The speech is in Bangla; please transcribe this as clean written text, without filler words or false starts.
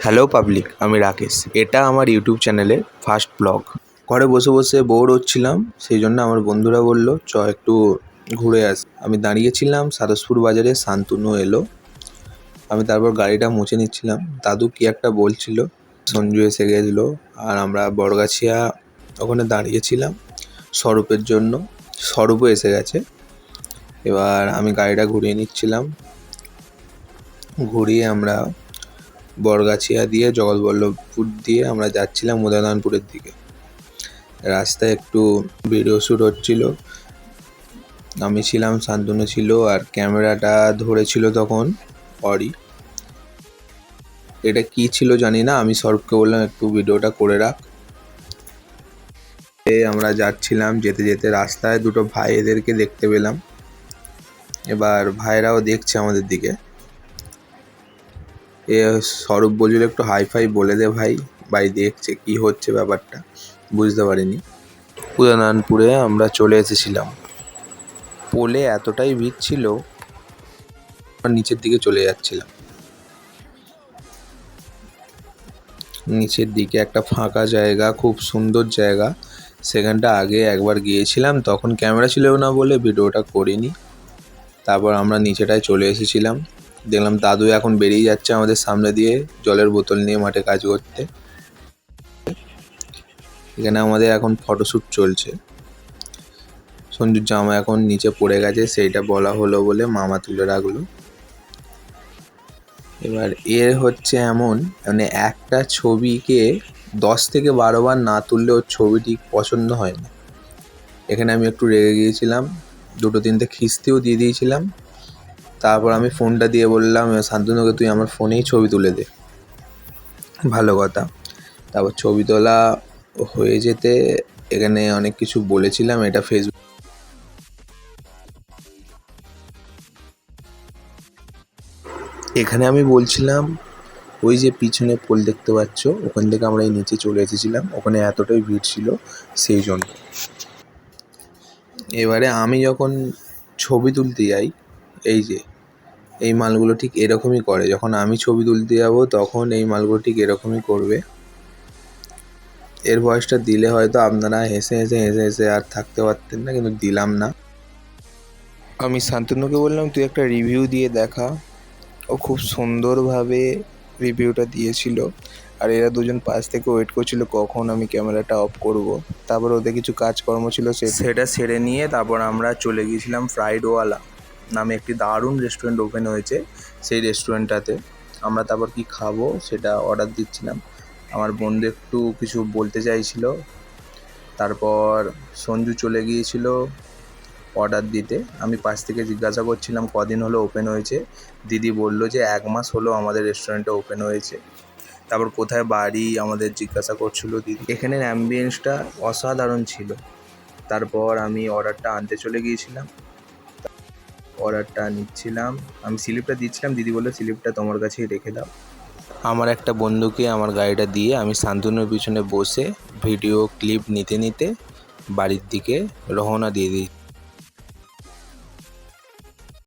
হ্যালো পাবলিক, আমি রাকেশ। এটা আমার ইউটিউব চ্যানেলের ফার্স্ট ব্লগ। ঘরে বসে বসে বোর হচ্ছিলাম, সেই জন্য আমার বন্ধুরা বলল চ একটু ঘুরে আসি। আমি দাঁড়িয়েছিলাম সারসপুর বাজারে, শান্তনু এলো। আমি তারপর গাড়িটা মুছে নিচ্ছিলাম, দাদু কি একটা বলছিল, সঞ্জু এসে গেছিলো। আর আমরা বড়গাছিয়া ওখানে দাঁড়িয়েছিলাম স্বরূপের জন্য। স্বরূপও এসে গেছে। এবার আমি গাড়িটা ঘুরিয়ে নিচ্ছিলাম, ঘুরিয়ে আমরা বড়গাছিয়া দিয়ে জগৎবল্লভপুর দিয়ে আমরা যাচ্ছিলাম উদয়নারায়ণপুরের দিকে। রাস্তায় একটু ভিডিও শ্যুট হচ্ছিল, আমি ছিলাম, শান্তনু ছিল, আর ক্যামেরাটা ধরেছিল তখন অরি। এটা কি ছিল জানি না, আমি স্বরূপকে বললাম একটু ভিডিওটা করে রাখ। আমরা যাচ্ছিলাম, যেতে যেতে রাস্তায় দুটো ভাই এদেরকে দেখতে পেলাম। এবার ভাইরাও দেখছে আমাদের দিকে। স্বরূপ বলছিল একটু হাই ফাই বলে দে ভাই। ভাই দেখছে কি হচ্ছে ব্যাপারটা, বুঝতে পারিনি। উদয়নারায়ণপুরে আমরা চলে এসেছিলাম। পোলে এতটাই ভিড় ছিল, নিচের দিকে চলে যাচ্ছিলাম। নিচের দিকে একটা ফাঁকা জায়গা, খুব সুন্দর জায়গা, সেখানটা আগে একবার গিয়েছিলাম, তখন ক্যামেরা ছিল না বলে ভিডিওটা করিনি। তারপর আমরা নিচেটায় চলে এসেছিলাম। দেখলাম দাদু এখন বেরিয়ে যাচ্ছে আমাদের সামনে দিয়ে জলের বোতল নিয়ে মাঠে কাজ করতে। এখানে আমাদের এখন ফটোশ্যুট চলছে। সঞ্জুর জামা এখন নিচে পড়ে গেছে, সেইটা বলা হলো বলে মামা তুলে রাখলো। এবার এর হচ্ছে এমন, মানে একটা ছবিকে 10 থেকে 12 বার না তুললে ওর ছবি ঠিক পছন্দ হয় না। এখানে আমি একটু রেগে গিয়েছিলাম, 2-3টে খিস্তিও দিয়ে দিয়েছিলাম। তারপর আমি ফোনটা দিয়ে বললাম শান্তনুকে তুই আমার ফোনেই ছবি তুলে দে। ভালো কথা। তারপর ছবি তোলা হয়ে যেতে এখানে অনেক কিছু বলেছিলাম, এটা ফেসবুক। এখানে আমি বলছিলাম ওই যে পিছনে পোল দেখতে পাচ্ছ, ওখান থেকে আমরা এই নিচে চলে এসেছিলাম, ওখানে এতটাই ভিড় ছিল সেই জন্য। এবারে আমি যখন ছবি তুলতে যাই, এই যে এই মালগুলো ঠিক এরকমই করে। যখন আমি ছবি তুলতে যাব তখন এই মালগুলো ঠিক এরকমই করবে। এর ভয়েসটা দিলে হয়তো আপনারা হেসে হেসে হেসে হেসে আর থাকতে পারতেন না, কিন্তু দিলাম না। আমি শান্তনুকে বললাম তুই একটা রিভিউ দিয়ে দেখা। ও খুব সুন্দরভাবে রিভিউটা দিয়েছিল। আর এরা দুজন পাশ থেকে ওয়েট করছিল কখন আমি ক্যামেরাটা অফ করব। তারপর ওদের কিছু কাজকর্ম ছিল, সেটা সেরে নিয়ে তারপর আমরা চলে গিয়েছিলাম ফ্রাইডওয়ালা নামে একটি দারুণ রেস্টুরেন্ট ওপেন হয়েছে। সেই রেস্টুরেন্টটাতে আমরা তারপর কি খাবো সেটা অর্ডার দিচ্ছিলাম। আমার বন্ধু একটু কিছু বলতে চাইছিল। তারপর সঞ্জু চলে গিয়েছিল অর্ডার দিতে। আমি পাশ থেকে জিজ্ঞাসা করছিলাম কদিন হলো ওপেন হয়েছে। দিদি বলল যে 1 মাস হলো আমাদের রেস্টুরেন্টটা ওপেন হয়েছে। তারপর কোথায় বাড়ি আমাদের জিজ্ঞাসা করছিল দিদি। এখানের অ্যাম্বিয়েন্সটা অসাধারণ ছিল। তারপর আমি অর্ডারটা আনতে চলে গিয়েছিলাম, অর্ডারটা নিচ্ছিলাম, আমি স্লিপটা দিচ্ছিলাম, দিদি বললো স্লিপটা তোমার কাছেই রেখে দাও। আমার একটা বন্ধুকে আমার গাড়িটা দিয়ে আমি শান্তনুর পিছনে বসে ভিডিও ক্লিপ নিতে নিতে বাড়ির দিকে রওনা দিয়ে দিই।